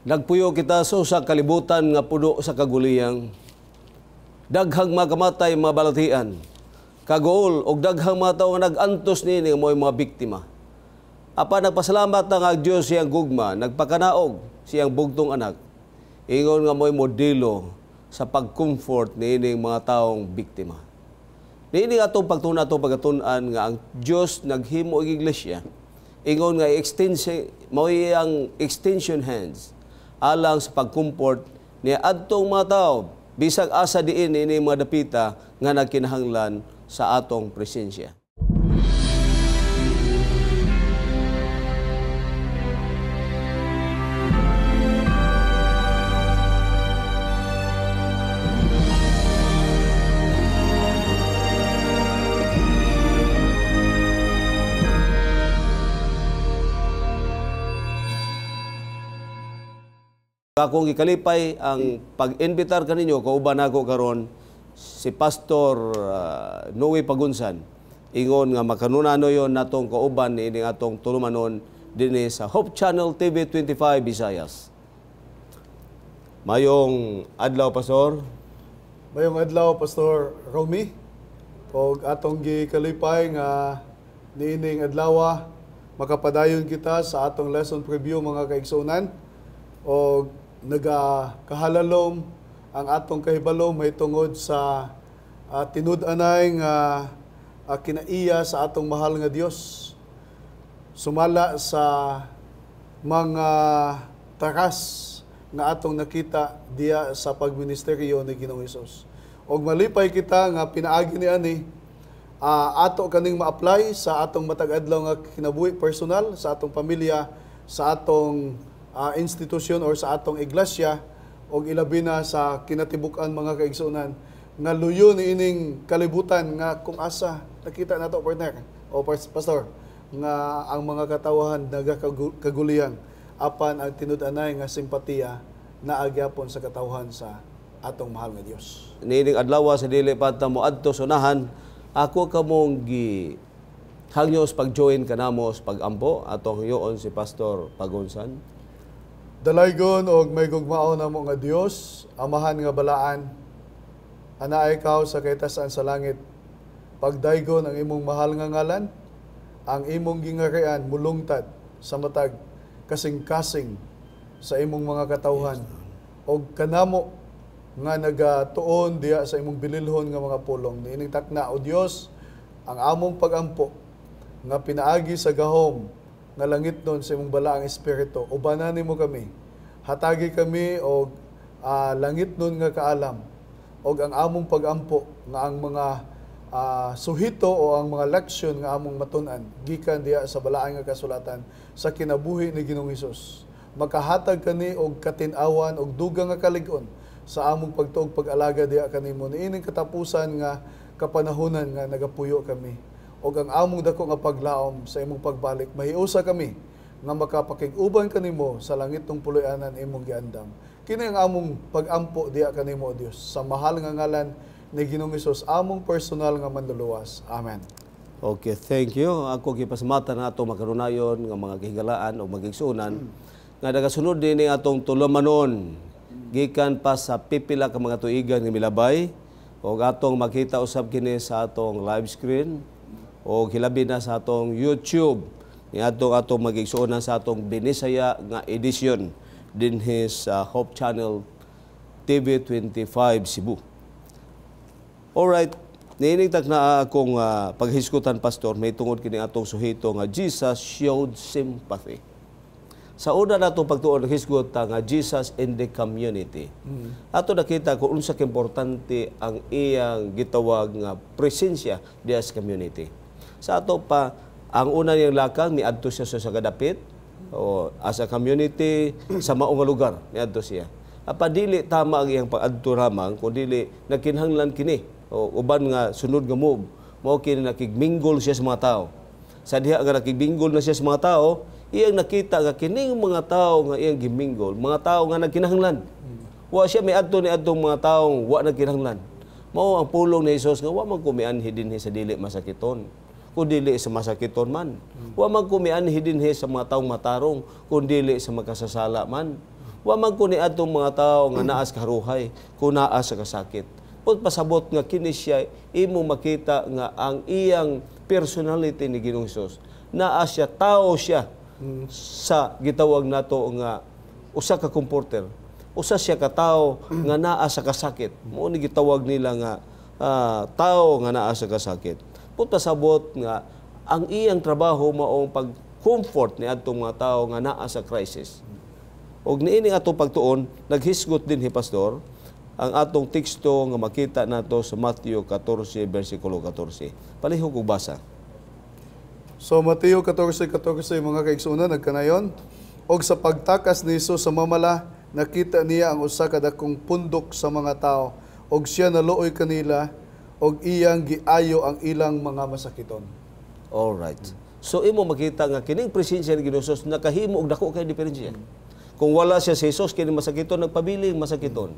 Nagpuyo kita sa usa kalibutan nga puno sa kaguliyang. Daghang makamatay mga balatian. Kagool og daghang mga tawo nga nag-antos nini mo'y mga biktima. Apa nagpasalamat na nga Dios siyang gugma, nagpakanaog siyang bugtong anak. Ingon nga mo'y modelo sa pag-comfort niining mga taong biktima. Niini atong pagtuna atong pagatunan nga ang Dios naghimo og iglesia. Ingon nga mo'y ang extension hands alang sa pag-comfort niya adtong mga tao bisag asa diin ini mga dapita nga nagkinahanglan sa atong presensya. Akong gikalipay ang pag-invitar kaninyo kauban ako karon si Pastor Noe Pagunsan. Ingon nga makanunano yon natong kauban ni atong tulumanon dinhi sa Hope Channel TV 25 Visayas. Mayong adlaw, Pastor. Mayong adlaw, Pastor Romy. Og atong gikalipay nga niining adlaw makapadayon kita sa atong lesson preview mga kaigsunan. Og nagakahalalom ang atong kahibalom may tungod sa tinud-anay nga kinaiya sa atong mahal nga Dios. Sumala sa mga takas nga atong nakita diya sa pagministeryo ni Ginoong Hesus. Og malipay kita nga pinaagi ni ani ato kaning ma-apply sa atong matag adlaw nga kinabuhi personal, sa atong pamilya, sa atong institusyon or sa atong iglesia o ilabi na sa kinatibuk-an mga kaigsunan nga luyo ni ining kalibutan nga kung asa nakita nato partner o pastor nga ang mga katawahan nagakaguliang apan ang tinud-anay nga simpatiya na agyapon sa katawhan sa atong mahal nga Dios. Niining adlaw sa dili pa ta moadto sunahan ako kamong hangyo pag-join kanamo sa pag-ampo atong yoon si Pastor Pagunsan. Dalaygon og may gugmao na mo nga Dios, amahan nga balaan, anaay ikaw sa kaitasan sa langit. Pagdaygon ang imong mahal nga ngalan, ang imong gingarian mulungtad sa matag kasing-kasing sa imong mga katawhan. Og kanamo nga nagatuon diya sa imong bililhon nga mga pulong. Niining takna o Dios, ang among pagampo nga pinaagi sa gahom nga langit nun sa imong balaang espiritu, ubanan nimo kami, hatagi kami og langit nun nga kaalam, og ang among pagampo nga ang mga suhito o ang mga leksyon nga among matun-an gikan diya sa balaang nga kasulatan sa kinabuhi ni Ginoong Hesus. Makahatag kani og katin-awan og dugang nga kalig-on sa among pagtuog pag-alaga diya kanimo niining katapusan nga kapanahunan nga nagapuyo kami. O ang among dako nga paglaom sa imong pagbalik, mahiusa kami nga makapakig-uban kanimo sa langit ng puloy-anan imong giandam. Kini ang among pag-ampo diya kanimo, O Dios, sa mahal nga ngalan ni Ginoong Hesus, among personal nga manluluwas. Amen. Okay, thank you. Ako gipasamatan na ato makarunayon nga mga kahigalaan o magigsunan nga nagasunod din ni atong tulumanon gikan pa sa pipila ka mga tuigan nga milabay o atong makita usab kini sa atong live screen o hilabi na sa atong YouTube ni atong magigsuonan sa atong Binisaya nga edisyon dinhi sa Hope Channel TV 25 Cebu. Alright, niinigtag na akong paghiskutan, Pastor, may tungod kini atong suhito nga Jesus showed sympathy. Sa una na itong pagtuon, hisgot nga Jesus in the community. Ato nakita kung unsa importante ang iyang gitawag nga presensya diya sa community. Sa ato pa, ang una niyang lakang, niadto siya sa kadapit, o as a community, sa maong lugar, niadto siya. Dili tama ang iyang pag-adto ramang, kung dili nakinhanglan kini, o uban nga sunod nga move, mao kini nakigminggol siya sa mga tao. Sa diha nga nakigminggol na siya sa mga tao, iyang nakita nga kining mga tao nga iyang giminggol, mga tao nga nagkinahanglan. Wa siya may adto ni adtong mga taong wa nagkinahanglan. Mao ang pulong ni Hesus nga wa man kumianhi dinhi sa dili masakiton, kun dili sa masakiton man. Wa man kumianhi dinhi sa mga taong matarong, kun dili sa makasasala man. Wa man ko ni atong mga tao nga naa sa karuhay, kung naa sa kasakit. Pud pasabot nga kini siya imo makita nga ang iyang personality ni Ginoong Hesus. Naa siya, tao siya sa gitawag nato nga usa ka comforter. Usa siya ka tao nga naa sa kasakit. Mao ni gitawag nila nga tao nga naa sa kasakit. Pud pasabot nga ang iyang trabaho maong pag-comfort ni atong mga tao nga naa sa crisis. Og niini atong pagtuon, naghisgot din pastor ang atong teksto nga makita nato sa Matthew 14 bersikulo 14. Palihog og basa. So Mateo 14:14 mga kaigsunan nagkanayon, og sa pagtakas ni Hesus sa mamala, nakita niya ang usa ka dakong pundok sa mga tao, og siya naluoy kanila, og iyang giayo ang ilang mga masakiton. All right. So imo makita nga kining presensya ni Ginoong Hesus nakahimo og dako kay diferensya. Kung wala siya si Hesus, kining masakiton nagpabiling masakiton.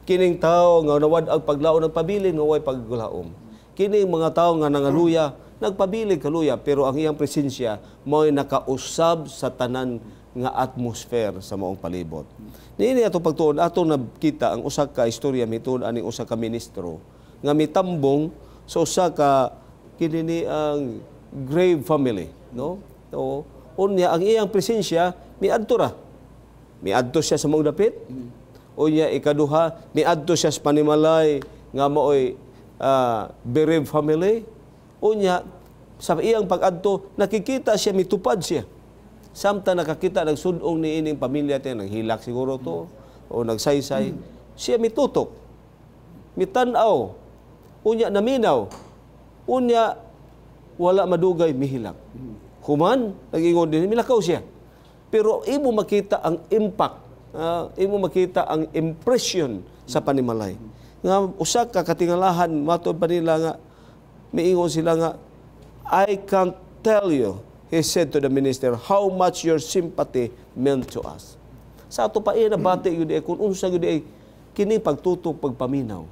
Kining tao nga nawad-ag paglaom nagpabiling nga way paggulaom. Kining mga tao nga nangaluya nagpabiling kaluya, pero ang iyang presensya mo'y nakausab sa tanan nga atmosphere sa maong palibot. Niini ato pagtuon ato nakita ang usa ka istorya mitud ani usa ka ministro nga mitambong sa usa ka kini ang grave family, no? O unya ang iyang presensya miadto ra. Miadto siya sa maong dapit. Unya ikaduha miadto siya sa panimalay nga maoy bereaved family. Unya sa iyang pag-adto nakikita siya mitupad siya. Samtang nakakita nagsudong ni ining pamilya tayo, naghilak siguro to o nagsaysay, siya mitutok. Mitanaw. Unya naminaw. Unya wala madugay mihilak. Human nagingon din milakaw siya. Pero imo makita ang impact, imo makita ang impression sa panimalay. Nga usa ka katingalahan matod pa nila nga miingon sila nga, I can't tell you, he said to the minister, how much your sympathy meant to us. Sa ato pa na bati yun kung unsa yun kini pagtutok pagpaminaw.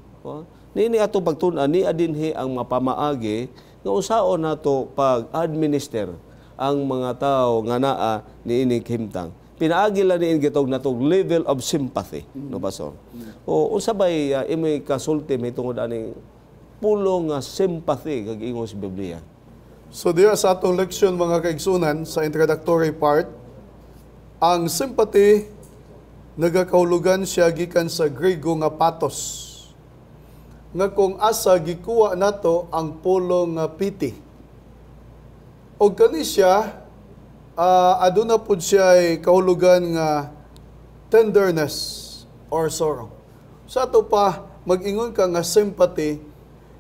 Nini ato pagtunan ni adinhi ang mapamaagi nga usaon nato pag-administer ang mga tao nga naa niini himtang. Pinaagi lang niin gitog natong level of sympathy, no pastor. O unsa bay imoy kasulti may tungod aning pulong nga sympathy kag ingon sa Biblia. So diya sa atong leksyon mga kaigsunan sa introductory part, ang sympathy nagakahulugan siya gikan sa Grego nga pathos. Nga kung asa gikuha nato ang pulong nga pity. Og kani siya aduna pud siya ay kahulugan nga tenderness or sorrow. Sa ato pa mag-ingon ka nga sympathy,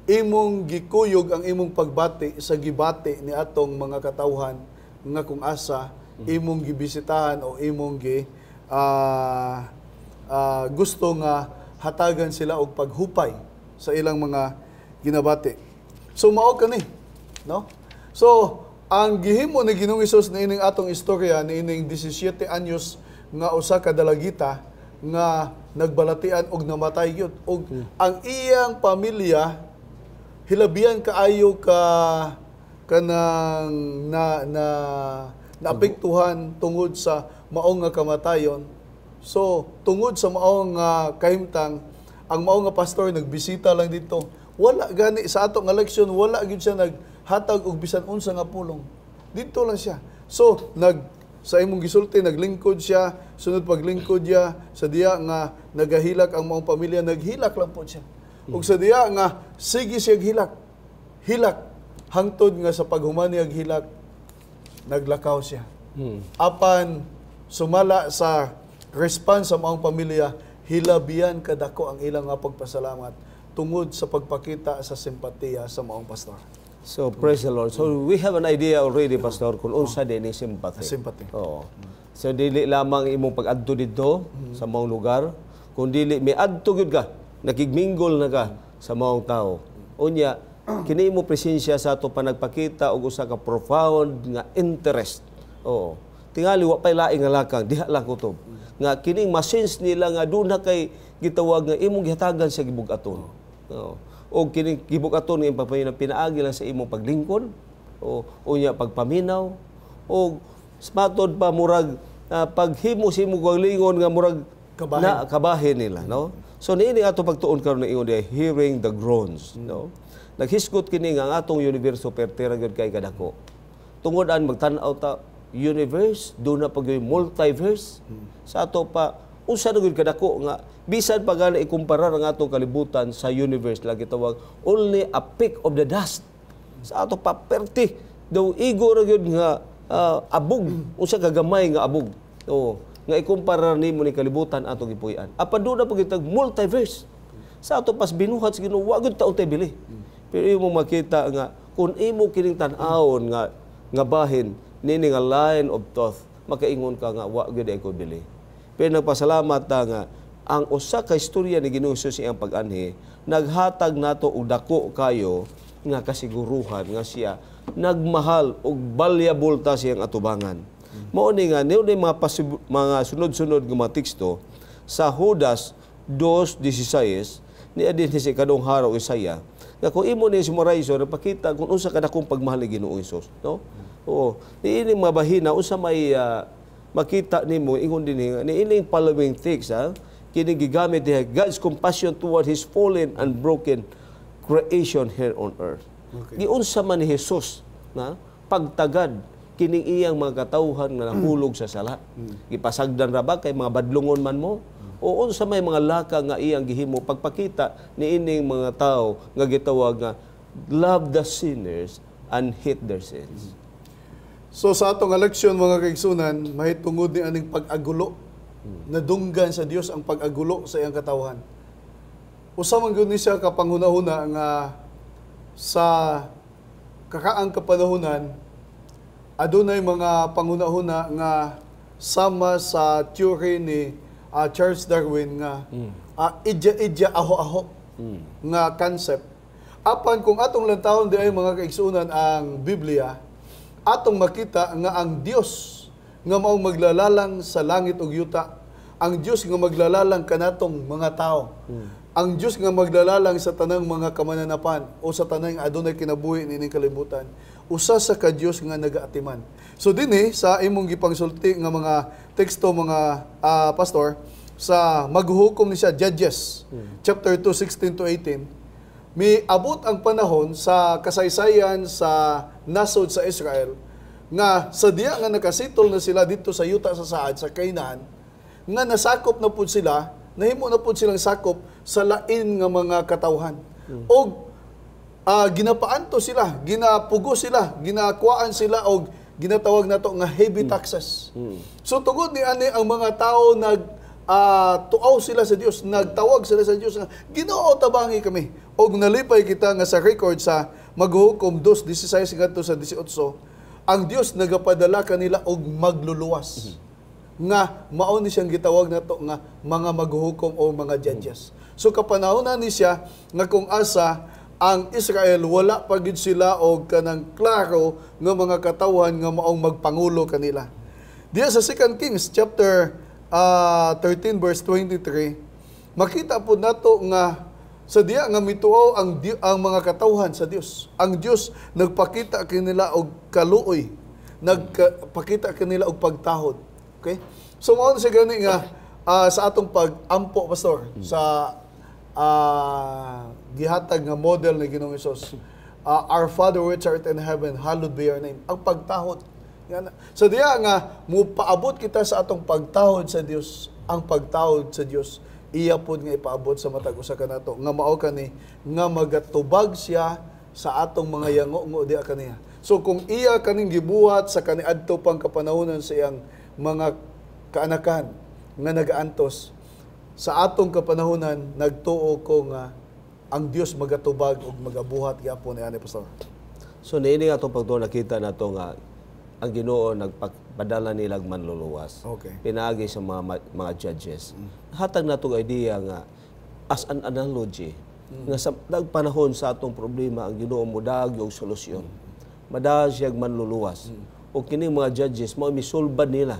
imong gikuyog ang imong pagbati sa gibati ni atong mga katawhan nga kung asa imong gibisitahan o imong gusto nga hatagan sila og paghupay sa ilang mga ginabati. So mao kani, no? So ang gihimo ni Ginoong Hesus na ining atong istorya ni ining 17 anyos nga usa ka dalagita nga nagbalatian og namatay gyud og ang iyang pamilya hilabihan kaayo kanang naapektuhan tungod sa maong nga kamatayon. So tungod sa maong nga kahimtang, ang maong nga pastor nagbisita lang dito. Wala gani sa ato nga leksyon, wala gyud siya naghatag og bisan unsa nga pulong. Dito lang siya. So sa imong gisulti naglingkod siya, sunod paglingkod niya sa diya nga nagahilak ang maong pamilya, naghilak lang po siya. Ug sa diya nga sige siya hilak hangtod nga sa paghumani ag hilak naglakaw siya. Apan sumala sa response sa maong pamilya, hilabihan kadako ang ilang nga pagpasalamat tungod sa pagpakita sa simpatiya sa maong pastor. So praise the Lord. So we have an idea already, pastor, kung unsa din ni sympathy. Sympathy. Oo. So dili lamang imong pag-adto didto sa maong lugar, kun dili miadto gyud ka, nakigminggol na ka sa maong tao. Unya, kini imo presensya sa ato pa nagpakita og usa ka profound nga interest. Oo. Tingali wa pay laing nga lakang, diha lang kutob. Nga kining ma-sense nila nga duna kay gitawag nga imong gihatagan sa gibug-aton. Oo. O kining gibug-aton nga imong pinaagi lang sa imong paglingkod, o unya pagpaminaw, o matod pa murag paghimo sa imong galingon nga murag kabahin nila, no? So niini ato pagtuon karon na ingon diay hearing the groans, no? Naghisgot kini nga ang atong universo pertira gyud kay kadako. Tungod an magtan-aw ta universe, do na pag multiverse sa ato pa usa na gyud kadako nga bisan pa gana ikumpara ang atong kalibutan sa universe lagi tawag only a peck of the dust. Sa ato pa perti daw igo ra gyud nga abog usa ka gamay nga abog. Oo. Nga ikumpara nimo ni kalibutan ato gipuy-an. Apan do na pagitag multiverse. Sa ato pas binuhat sa Ginoo wa gyud taon tay bili. Pero imo makita nga kung imo kining tan-awon nga bahin nini nga line of thought makaingon ka nga wa gyud ay ko bili. Pero nagpasalamat ta nga ang usa ka istorya ni Ginoo sa iyang pag-anhi naghatag nato og dako kayo nga kasiguruhan nga siya nagmahal og valuable ta siyang atubangan. Mao ni nga niyo mga sunod-sunod nga mga teksto sa Judas 2:16 ni adin si kadong haraw Isaya nga kung imo ni summarize napakita kung unsa kadakong pagmahal ni Ginoo Hesus, no? Oo. Niini mabahina unsa may makita nimo ingon dinhi ni ining following text kini gigamit diha God's compassion toward his fallen and broken creation here on earth. Okay. Giunsa man ni Hesus na pagtagad kining iyang mga katawhan nga nahulog sa sala. Gipasagdan ra ba kay mga badlungon man mo? O unsa may mga laka nga iyang gihimo pagpakita ni ining mga tao nga gitawag nga love the sinners and hate their sins. So sa atong eleksyon mga kaigsunan, mahitungod ni aning pag-agulo. Nadunggan sa Dios ang pag-agulo sa iyang katawhan. Usa man gyud ni siya kapanghuna-huna nga sa kakaang kapanahunan adunay mga panghuna-huna nga sama sa theory ni Charles Darwin nga idya aho-aho nga concept. Apan kung atong lantawon di ay mga kaigsunan ang Biblia, atong makita nga ang Dios nga maong maglalalang sa langit ug yuta, ang Dios nga maglalalang kanatong mga tao, ang Dios nga maglalalang sa tanang mga kamananapan o sa tanang adunay kinabuhi nining kalibutan, usa sa ka Dios nga nagaatiman. So dinhi sa imong gipangsulti nga mga teksto mga pastor sa maghuhukom ni siya Judges chapter 2 16 to 18, may abot ang panahon sa kasaysayan sa nasod sa Israel nga sa diya nga nakasitol na sila dito sa yuta sa Saad sa Canaan nga nasakop na pud sila, nahimo na pud silang sakop sa lain nga mga katawhan. Og ginapaanto sila, ginapugo sila, ginakuaan sila og ginatawag nato nga heavy taxes. So tungod ni ani ang mga tao tuaw sila sa Dios, nagtawag sila sa Dios nga Ginoo tabangi kami. Og nalipay kita nga sa record sa maghuhukom 2:16 ngadto sa 18, ang Dios nagapadala kanila og magluluwas. Nga mao ni siyang gitawag nato nga mga maghuhukom o mga judges. So kapanahonan ni siya nga kung asa ang Israel wala pa gid sila og kanang klaro nga mga katawhan nga maong magpangulo kanila. Diya sa 2 Kings chapter 13 verse 23, makita po nato nga sa diya nga mituaw ang mga katawhan sa Dios. Ang Dios nagpakita kanila og kaluoy, nagpakita kanila og pagtahod. Okay? So mao sa gani nga sa atong pag-ampo pastor sa gihatag nga model ni Ginoong Hesus. Our Father which art in heaven, hallowed be your name. Ang pagtahod. So diya nga mupaabot kita sa atong pagtahod sa Dios. Ang pagtahod sa Dios iya pod nga ipaabot sa matag usa kanato nga mao kani nga magatubag siya sa atong mga yango diha kaniya. So kung iya kaning gibuhat sa kaniadto pang kapanahonan sa iyang mga kaanakan nga nagaantos, sa atong kapanahonan nagtuo ko nga ang Dios magatubag ug magabuhat gyapon ani pastor. So niini nga atong pagtuon nakita nato nga ang Ginoo nagpadala nilag manluluwas. Okay. Pinaagi sa mga judges. Hatag nato idea nga as an analogy nga sa nagpanahon sa atong problema ang Ginoo modag og solusyon. Madaag siya manluluwas. O kining mga judges mao misulbad nila.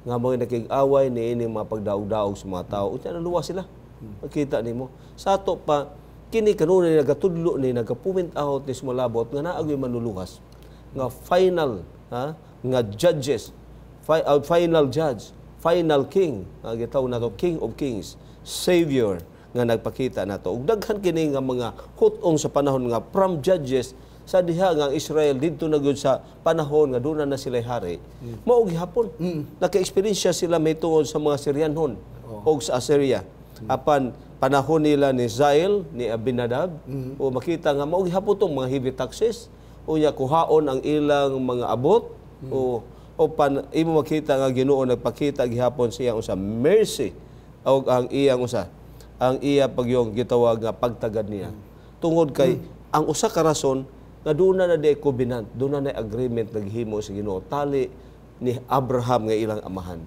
Nga mga nakig-away niini mga pagdaog-daog sa mga tao. Unya naluwas sila. Makita nimo. Sa ato pa kini kanunay nagatudlo ni nagapument out ni sumalabot nga naagoy manluluwas. Nga final nga judges, final judge, final king, nga gitawag nato King of Kings, Savior nga nagpakita nato. Ug daghan kini nga mga hutong sa panahon nga from Judges sa diha nga ang Israel didto na gud sa panahon nga doon na sila hari. Mao gihapon. Naka-eksperyensya sila may tungod sa mga Syrianhon o sa Assyria. Apan panahon nila ni Zael, ni Abinadab, o makita nga mao gihapon tong mga heavy taxes, o ya kuhaon ang ilang mga abot, o imo makita nga Ginoo nagpakita gihapon siya usa mercy o ang iyang usa ang iya pagyong gitawag nga pagtagad niya. Tungod kay ang usa ka rason nga doon na di covenant, doon na agreement naghimo sa Ginoo tali ni Abraham nga ilang amahan.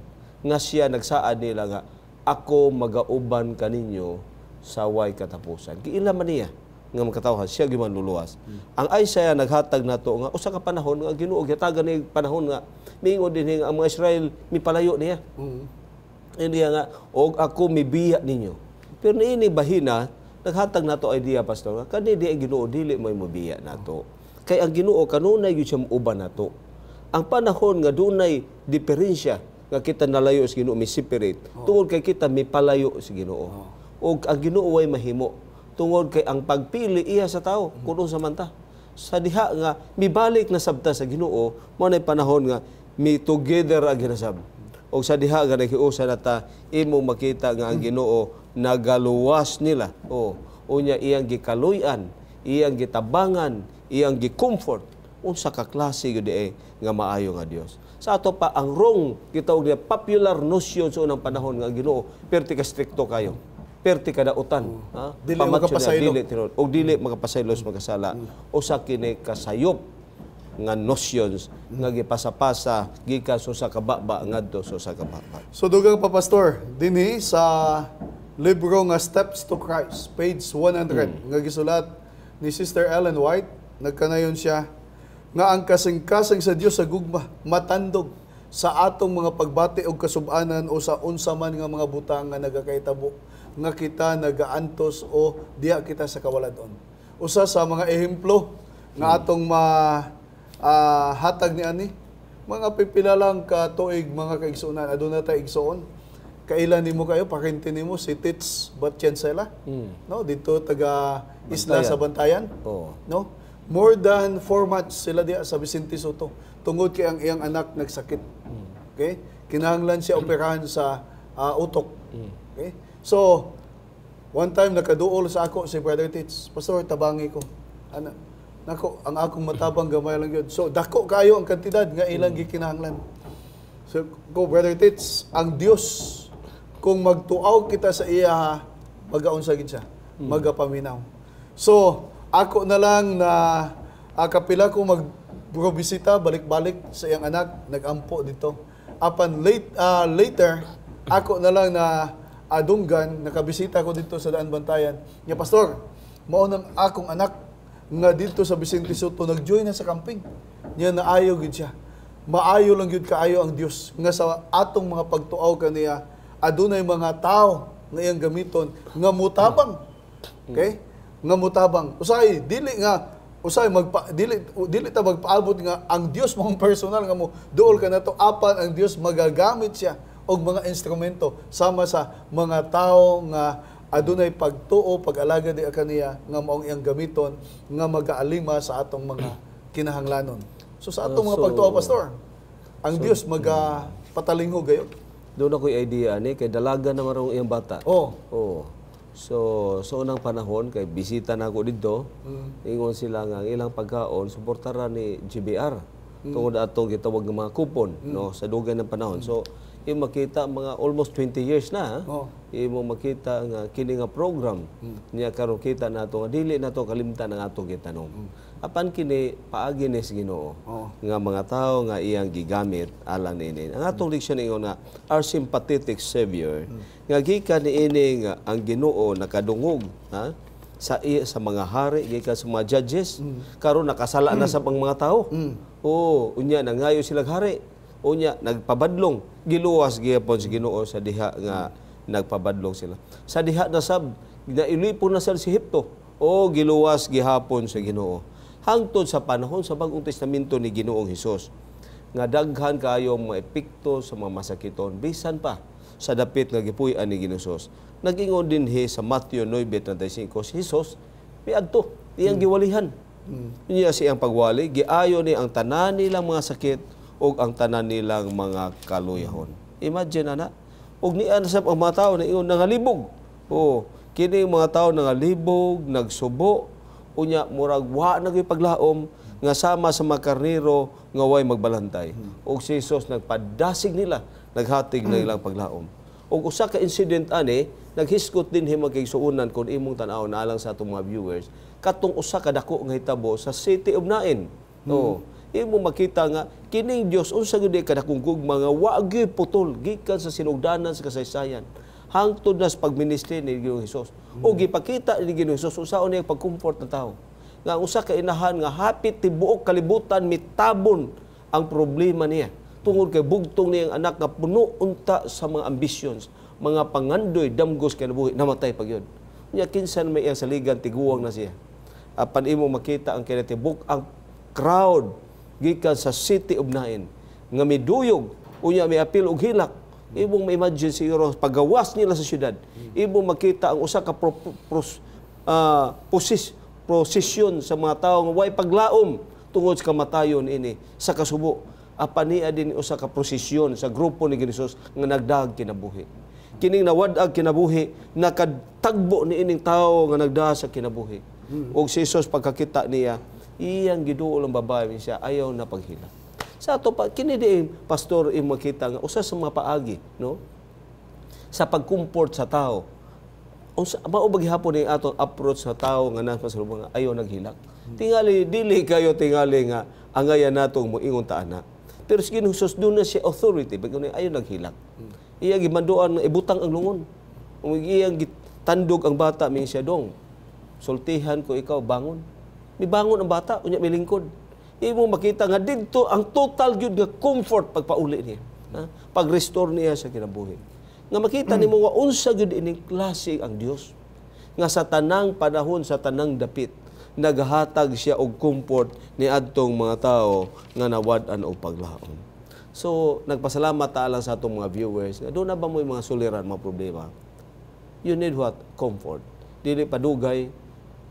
Nga siya nagsaad nila nga ako magauban kaninyo sa way katapusan. Kiila man niya nga makatawhan siya gimanluluwas. Ang Isaiah naghatag nato nga usa ka panahon nga Ginoo gihatagan ni panahon nga miingon din nga ang mga Israel mipalayo niya. Hindi nga og ako mibiya ninyo. Pero niini bahina naghatag nato idea pastor nga kani di ang Ginoo dili may mabiya nato. Kay ang Ginoo kanunay gyud siya uban nato. Ang panahon nga dunay diferensya nga kita nalayo sa Ginoo mi separate tungod kay kita mipalayo sa Ginoo. Og ang Ginoo way mahimo tungod kay ang pagpili iya sa tao kuno sa manta. Sa diha nga mibalik na sabta sa Ginoo mao nay panahon nga mi together ang ginasab. Og sa diha nga nakiusa nata imo makita nga ang Ginoo nagaluwas nila. Unya iyang gikaluy-an, iyang gitabangan, iyang gi-comfort unsa ka klase gyud nga maayo nga Dios. Sa ato pa ang wrong gitawag niya popular notion sa unang panahon nga Ginoo perti ka strikto kayo. Perti ka dautan, ha? Dili makapasaylo. Og dili makapasaylos magkasala. Usa kini kasayop nga notions nga gipasa-pasa gikan sa kababa ngadto sa kababa. So dugang pa pastor dinhi sa libro nga Steps to Christ, page 100 nga gisulat ni Sister Ellen White, nagkanayon siya nga ang kasing-kasing sa Dios sa gugma matandog sa atong mga pagbati og kasub-anan o sa unsa man nga mga butang nga nagakahitabo nga kita nagaantos o diha kita sa kawaladon. Usa sa mga ehemplo nga atong hatag ni ani mga pipila lang ka tuig mga kaigsuonan aduna ta igsuon kailan nimo kayo pakinti nimo si Tits Batchancela no dito taga Isla sa Bantayan no more than 4 months sila diha sa Vicente Soto tungod kay ang iyang anak nagsakit. Okay, kinahanglan siya operahan sa utok. Okay, so one time nakaduol sa ako si Brother Tits, pastor tabangi ko ana nako ang akong matabang gamay lang yun. So dako kayo ang kantidad nga ilang gikinahanglan. So go Brother Tits, ang Dios kung magtuaw kita sa iya magaunsa gid siya, magapaminaw. So ako na lang na kapila ko magbisita balik-balik sa iyang anak, nagampo dito. Apan later ako na lang na adunggan nakabisita ko dito sa Daan Bantayan. Nya pastor, mao nang akong anak nga dito sa Vicente Soto nag-join na sa camping. Niya naayo gid siya. Maayo lang gid kaayo ang Dios nga sa atong mga pagtuaw kaniya adunay mga tao nga iyang gamiton nga mutabang. Okay? Nga mutabang. Usay dili ta magpaabot nga ang Dios mong personal nga mo duol ka nato apan ang Dios magagamit siya og mga instrumento sama sa mga tao nga adunay pagtuo, pag-alaga di kaniya nga maong iyang gamiton nga mag-aalima sa atong mga kinahanglanon. So sa atong mga pagtuo pastor, ang Dios magapatalingho gayon. Doon ako idea ni kay dalaga na marong iyang bata. So unang panahon kay bisita na ako dito, ingon sila nga ang ilang pagkaon suportara ni GBR. Tungod atong gitawag nga mga kupon no sa dugay ng panahon. So imo makita mga almost 20 years na imo makita nga kini nga program niya karon kita nato nga dili nato kalimtan ang atong gitanom. Apan kini paagi ni Ginoo nga mga tao nga iyang gigamit alang niini. Ang atong leksyon ingon nga our sympathetic savior nga gikan niini nga ang Ginoo nakadungog sa mga hari gikan sa mga judges karon nakasala na sa mga tao. Unya nangayo sila hari. Unya nagpabadlong giluwas gyapon si Ginoo sa diha nga nagpabadlong sila. Sa diha na sab nailipon na sa Ehipto giluwas gihapon sa Ginoo. Hangtod sa panahon sa Bagong Testamento ni Ginoong Hesus nga daghan kayo mga epekto sa mga masakiton bisan pa sa dapit nga gipuy-an ni Ginoos. Nag-ingon din sa Matthew 9:35 si Jesus miadto iyang giwalihan. Niya siyang pagwali, giayo ni ang tanan nilang mga sakit o ang tanan nilang mga kaluyahon. Imagine ana, og niya sa mga tao na ingon nangalibog. Kini mga tao nangalibog, nagsubo, unya murag wa na paglaom nga sama sa mga karnero nga way magbalantay. Og si Jesus nagpadasig nila, naghatig na ilang paglaom. Og usa ka incident ani, naghiskot din himo kay suunan kun imong tan-aw na alang sa atong mga viewers, katong usa ka dako nga hitabo sa City of Nain. Imo makita nga kining Dios unsa gyud ka dakong gugma nga wa gyud putol gikan sa sinugdanan sa kasaysayan hangtod na sa pagministri ni Ginoong Hesus. O gipakita ni Ginoong Hesus unsaon niya pag-comfort ng tao. Nga usa ka inahan nga hapit tibuok kalibutan mitabon ang problema niya. Tungod kay bugtong niyang anak nga puno unta sa mga ambitions, mga pangandoy, damgos kinabuhi, namatay pag yun. Nya kinsan may iyang saligan tiguwang na siya. Apan imo makita ang kinatibuk ang crowd gikan sa City of Nain nga miduyog unya may apil og hilak. Ibong ma-imagine siguro paggawas nila sa syudad. Ibong makita ang usa ka prosesyon sa mga tao nga way paglaom tungod sa kamatayon ini sa kasubo. Apan niya din usa ka prosesyon sa grupo ni Ginoos nga nagdag kinabuhi. Kining nawad-ag kinabuhi nakatagbo ni ining tao nga nagdaha sa kinabuhi. Og si Jesus pagkakita niya iyang giduol ang babae siya ayaw na paghilak. Sa ato pa kini di pastor makita nga usa sa mga paagi no sa pagkumport sa tao. Unsa mao ba gihapon ni aton approach sa tao nga nasa salubong nga ayaw naghilak. Tingali dili kayo tingali nga angayan natong moingon ta ana. Pero sige Hesus doon na siya authority pag ayaw naghilak. Iya gimanduan ibutang ang lungon. Iyang gitandog ang bata mi siya dong. Sultihan ko ikaw bangon. Mibangon ang bata, unya may lingkod. Imo makita nga didto ang total gyud nga comfort pagpauli niya. Pag-restore niya sa kinabuhi. Nga makita nimo nga unsa gyud ining klase ang Dios. Nga sa tanang panahon, sa tanang dapit, naghatag siya og comfort ni adtong mga tao nga nawad-an og paglaom. So, nagpasalamat ta lang sa atong mga viewers. Doon na ba mo yung mga suliran, mga problema? You need what? Comfort. Dili padugay,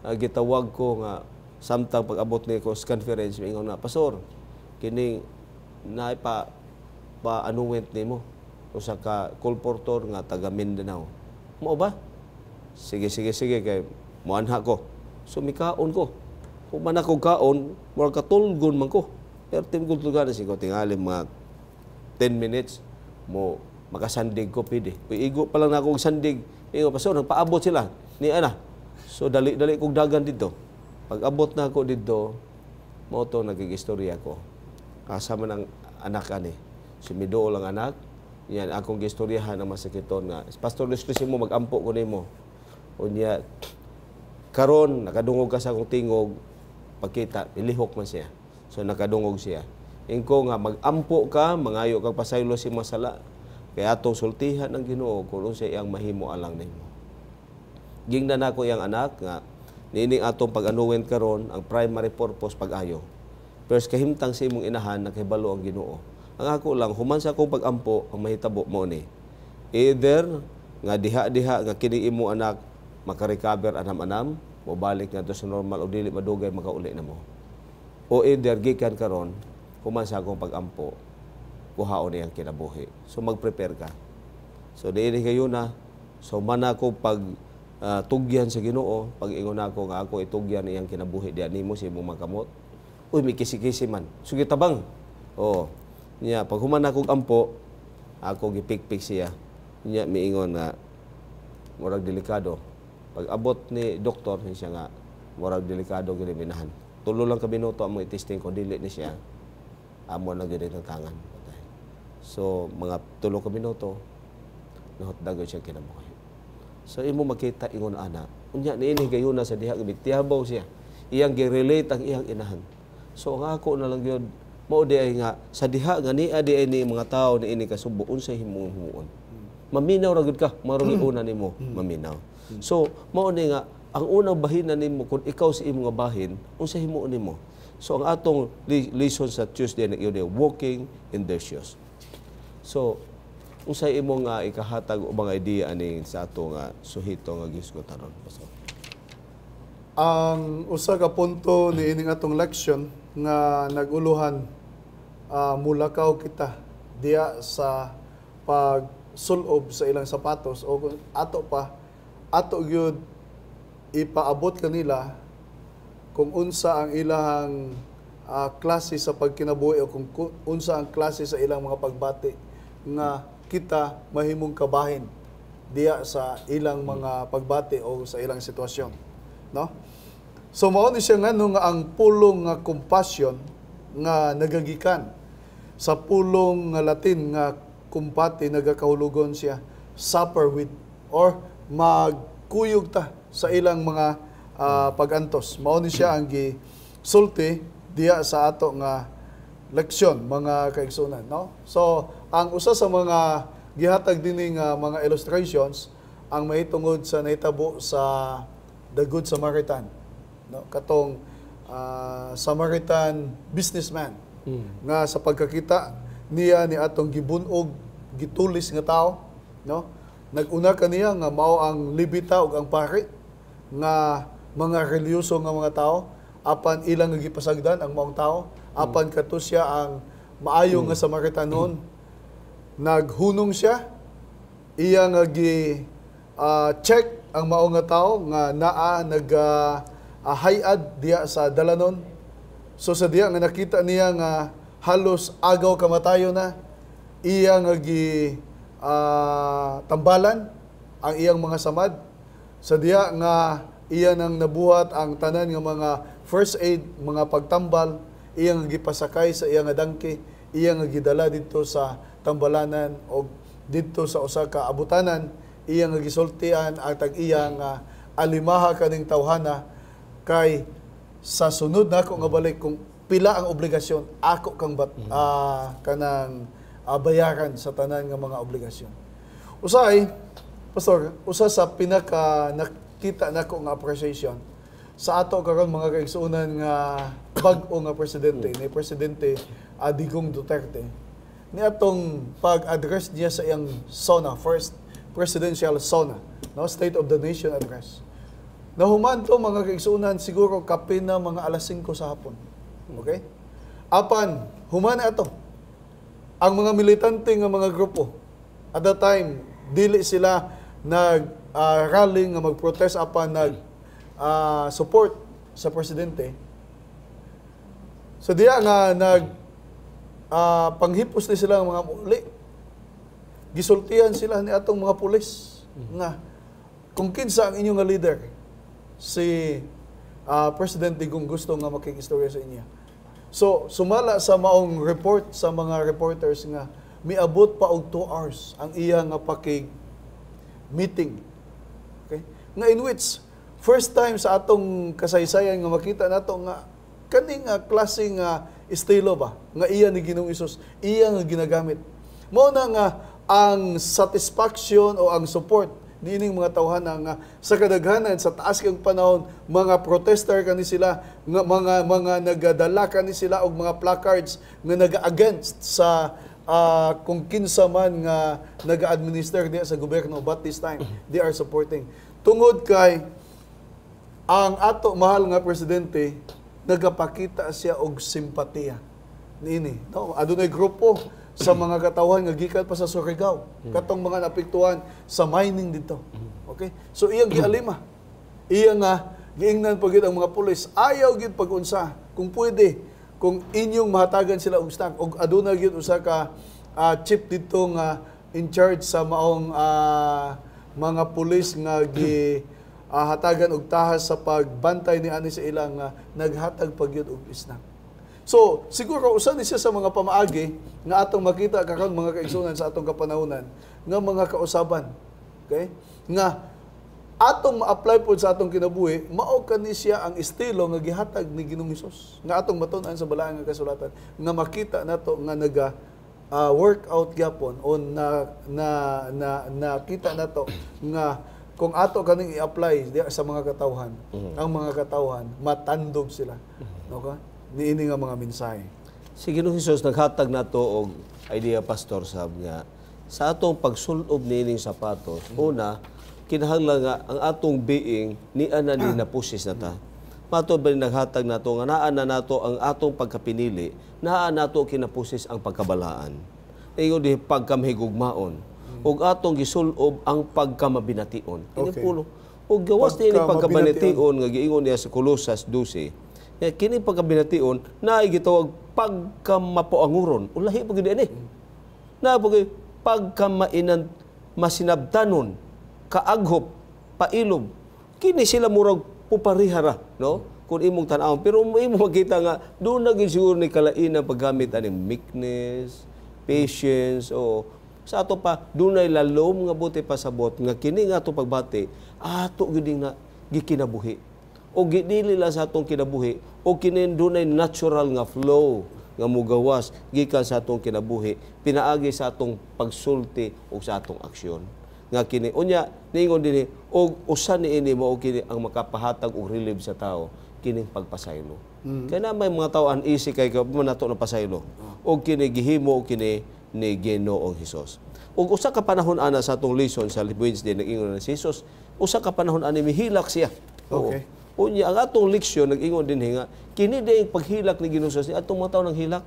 gitawag ko nga samtang pag-abot ni ko sa conference, may ingon na, Pastor, kining pa-anuwent ni mo o sa ka-colportor nga taga Mindanao. Mao ba? Sige, kay muanha ko. So, mikaon ko. Kung man ako kaon, mura katulgon man ko. Pero timgultugan na siya ko, tingali mga 10 minutes, mo makasandig ko pidi. Igo pa lang na akong sandig. Ingo, Pastor, nagpaabot sila. Ni ana. So, dali kong dagan dito. Pag abot na ako dito, mo to nagigistorya ko. Kasama ng anak ani. Sumido lang anak. Yan akong gistoryahan ang masakiton nga. Pastor Luis mo mag-ampo ko nimo. Unya karon nakadungog ka sa akong tingog pagkita ilihok man siya. So nakadungog siya. Ingko nga mag-ampo ka, mangayo kag pasaylo si masala. Kaya atong sultihan ng Ginoo kung unsa iyang mahimo alang nimo. Gingnan nako iyang anak nga nining atong pag-anuwen karon ang primary purpose pag-ayo. Pero kahimtang sa imong inahan nakahibalo ang Ginoo. Ang ako lang human sa akong pag-ampo ang mahitabo mo ni. Either nga diha nga kini imo anak makarecover anam-anam, mobalik nga to sa normal o dili madugay makauli na mo. O either gikan karon human sa akong pag-ampo kuhaon niyang kinabuhi. So mag-prepare ka. So diini kayo na so man ako pag tugyan sa Ginoo, pag-ingon ako nga ako itugyan iyang kinabuhi diyan nimo si imong makamot. Uy, may kisi-kisi man. Sugi tabang. Oh. Nya pag human akong ampo, ako gipikpik siya. Nya miingon nga murag delikado. Pag abot ni doktor siya nga murag delikado gyud minahan. Tulo lang ka minuto amo i-testing ko dili ni siya. Amo na gyud ang tangan. So mga 3 ka minuto nahotdag siya kinabuhi. So imo makita ingon ana. Unya niini gayuna sa diha gabitihabaw siya. Iyang gi-relate ang iyang inahan. So nga ako na lang gyud mao di ay nga sa diha nga ni adi ay ni mga tao ni ini kasubo unsay himuon. Maminaw ra gud ka, maro ni una nimo maminaw. So mao ni nga ang unang bahin nimo kung ikaw sa imong bahin unsay himuon nimo. So ang atong lesson sa Tuesday na yun walking in their shoes. So unsay imong ikahatag o mga idea ani sa ato nga suhito nga gisgotaron, Pastor? Ang usa ka punto ni ining atong leksyon nga naguluhan mulakaw kita diya sa pagsulob sa ilang sapatos o kung ato gyud ipaabot kanila kung unsa ang ilang klase sa pagkinabuhi o kung unsa ang klase sa ilang mga pagbati nga kita mahimong kabahin diya sa ilang mga pagbati o sa ilang sitwasyon, no? So mao ni siya nga ang pulong nga compassion nga nagagikan sa pulong nga Latin nga kumpati, nagakahulugon siya suffer with or magkuyog ta sa ilang mga pagantos. Mao ni siya ang gisulti diya sa ato nga leksyon, mga kaigsunan, no? So ang usa sa mga gihatag dinhi nga mga illustrations ang mahitungod sa nahitabo sa The Good Samaritan, no? Katong Samaritan businessman nga sa pagkakita niya ni atong gibunog gitulis nga tao, no? Naguna kaniya nga mao ang libita ug ang pari nga mga reliyoso nga mga tao apan ilang nga gipasagdan ang maong tao apan kato siya ang maayo nga Samaritanon. Naghunong siya, iya nga check ang mao nga tao nga naa hayad diya sa dalanon. So sa diya nga nakita niya nga halos agaw kamatayo na, iya nga tambalan ang iyang mga samad. Sa diya nga iya nang nabuhat ang tanan nga mga first aid, mga pagtambal, iya nga gipasakay sa iya nga dangke, iya nga gidala dito sa tambalanan o dito sa usa ka abutanan, iya nga gisultian at iya nga alimaha kaning tawhana kay sa sunod nako nga balik kung pila ang obligasyon ako kang kanang bayaran sa tanan nga mga obligasyon. Usay, Pastor, usa sa pinaka nakita nako nga appreciation sa ato karon mga kaigsuonan nga bag-o nga presidente ni Presidente Digong Duterte ni atong pag-address niya sa iyang SONA, first presidential SONA, no, State of the Nation address. Nahuman to mga kaigsuonan siguro kapin na mga alas 5 sa hapon. Okay? Apan human ato ang mga militante nga mga grupo at that time dili sila nag-rally nga mag-protest apan support sa presidente. So diya nga panghipos ni sila mga muli. Gisultihan sila ni atong mga pulis nga kung kinsa ang inyong nga leader, si President Digong gusto nga makikistorya sa inyo. So sumala sa maong report sa mga reporters nga miabot pa og 2 hours ang iya nga meeting. Okay? Nga in which first time sa atong kasaysayan nga makita nato nga kaning klaseng estilo ba nga iya ni Ginoong Hesus, iya nga ginagamit. Mao na nga ang satisfaction o ang support niining mga tawhana nga sa kadaghanan sa taas kang panahon mga protester kani sila nga mga nagadala kani sila og mga placards nga naga-against sa kung kinsa man nga naga-administer diya sa gobyerno, but this time they are supporting tungod kay ang ato mahal nga presidente nagapakita siya og simpatiya niini, no? Adunay grupo sa mga katawhan nga gikan pa sa Surigao, katong mga napiktuhan sa mining dito. Okay? So iyang gialima. Iya nga giingnan pagid ang mga pulis, ayaw gid pag-unsa kung pwede, kung inyong mahatagan sila og stock og aduna gyud usa ka chief dito nga in charge sa maong mga pulis nga hatagan og tahas sa pagbantay ni ani sa ilang naghatag pagyud og snack. So, siguro usa ni siya sa mga pamaagi nga atong makita karon mga kaigsunan sa atong kapanahunan nga mga kausaban. Okay? Nga atong ma-apply po sa atong kinabuhi, mao kani siya ang estilo nga gihatag ni Ginoong Hesus. Nga atong matun-an sa balaang nga kasulatan nga makita nato nga naga workout gyapon o nakita nato nga kung ato kaning i-apply sa mga katawhan, ang mga katawhan matandog sila. Okay? niini nga mga mensahe. Si Ginoong Hesus naghatag nato og idea, pastor, sab nga sa atong pagsulob niining sapatos, una kinahanglan nga ang atong being ni ana ni napusis na ta. Mato ba naghatag nato nga naa na nato ang atong pagkapinili, naa nato kinapusis ang pagkabalaan. Ingon di pagkamahigugmaon ug atong gisulob ang pagkamabination. Kini Okay. pulo. Ug gawas ni pagkabination nga giingon niya sa Colosas 12. Kini pagkabination naay gitawag pagkamapuanguron. Ulahi pag gid ani. Na pag pagkamainan masinabtanon, kaaghop, pailob. Kini sila murag puparihara, no? Kung imong tan-awon, pero imo makita nga doon na gid siguro ni kalainan paggamit ani meekness, patience, o sa ato pa dunay lalom nga buti pasabot nga kini nga ato pagbati ato gyud nga gikinabuhi. O gidili lang sa atong kinabuhi o kini dunay natural nga flow nga mugawas gikan sa atong kinabuhi pinaagi sa atong pagsulti o sa atong aksyon nga kini unya ningon dinhi og usa niini mao kini ang makapahatag og relief sa tao kining pagpasaylo. Kaya na may mga tao uneasy kay nato na pasaylo og kini gihimo kini ni Ginoong Hesus. Ug usa ka panahon ana sa atong lesson sa Wednesday nag-ingon na si Hesus usa ka panahon ani mihilak siya. Okay. Unya ang atong leksyon nag-ingon din nga kini day paghilak ni Ginoong Hesus ni atong mga tawo nang hilak.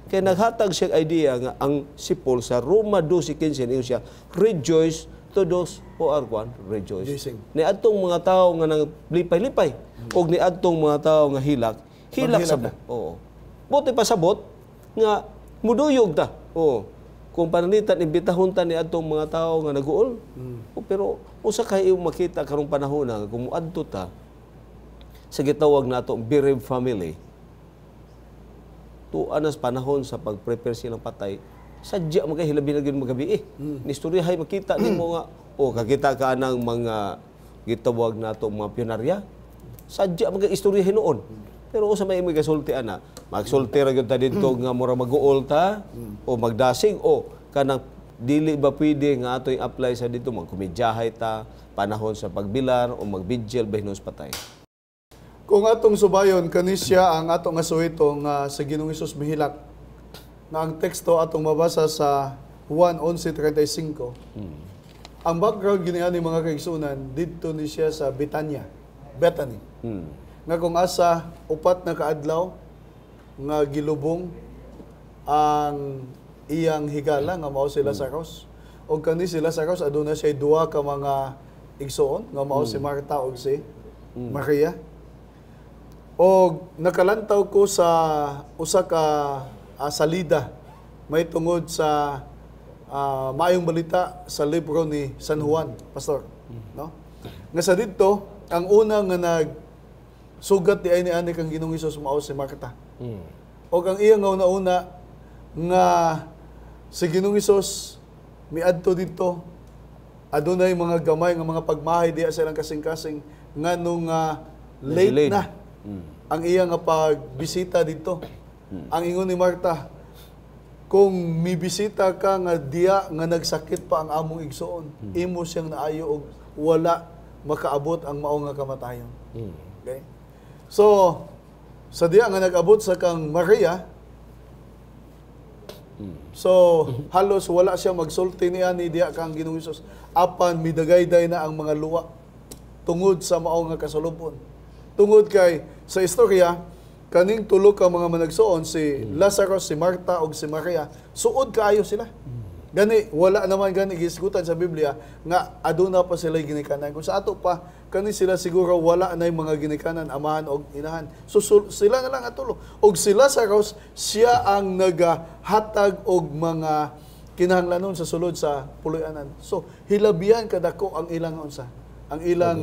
Kaya naghatag siya idea nga ang si Paul sa Roma 12:15 ingon siya rejoice todos o arkuan rejoice. Rejoicing. Ni atong mga tawo nga nang lipay-lipay ug ni atong mga tawo nga hilak Maghilak sa na. oo. Buti pasabot nga muduyog ta. Oo. Kung pananitan imbitahon ta ni atong mga tawo nga naguol. Pero usa kay makita karong panahon nga kung muadto ta sa gitawag nato Bereaved family. Tuan nas panahon sa pag-prepare silang patay, sadya magay hilabi na gyud magabi. Nistoryahay makita nimo nga kakita ka ng mga gitawag nato mga pionarya. Sadya magay istoryahin noon. Pero usa may imong gasulti ana, magsulti ra gyud ta didto nga mura mag-uol ta o magdasig o kanang dili ba pwede nga ato i-apply sa dito magkomedyahay ta panahon sa pagbilar o magbigil bahinon sa patay. Kung atong subayon kani siya ang atong asuhito nga sa Ginoong Hesus mihilak na ang teksto atong mabasa sa Juan 11:35. Ang background gini ani mga kaigsunan didto ni siya sa Bethany. Nga kung asa upat na kaadlaw nga gilubong ang iyang higala nga mao si Lazarus. Og kani si Lazarus aduna siya duha ka mga igsoon nga mao si Marta ug si Maria. Og nakalantaw ko sa usa ka salida may tungod sa maayong balita sa libro ni San Juan, pastor, no? Nga sa didto ang una nga nagsugat di ay ni ani kang Ginoong Hesus mao si Marta. Og ang iyang una nga si Ginoong Hesus miadto didto adunay mga gamay nga mga pagmahay diya sa ilang kasing-kasing nganong late na ang iya nga pagbisita dito. Ang ingon ni Marta, kung mibisita ka nga diya nga nagsakit pa ang among igsoon, imo siyang naayo og wala makaabot ang mao nga kamatayon. Okay? So, sa diya nga nag-abot sa kang Maria, so halos wala siya magsulti niya ni diya kang Ginoong Hesus apan midagayday na ang mga luwa tungod sa mao nga kasulubon. Tungod kay sa istorya kaning tulo ka mga managsuon si Lazarus, si Marta ug si Maria, suod kaayo sila. Gani wala naman gani gisgutan sa Biblia nga aduna pa sila ginikanan. Kung sa ato pa kani sila siguro wala nay mga ginikanan amahan og inahan. So sila na lang atulo. Og si Lazarus siya ang nagahatag og mga kinahanglanon sa sulod sa puloy-anan. So hilabihan kadako ang ilang unsa, ang ilang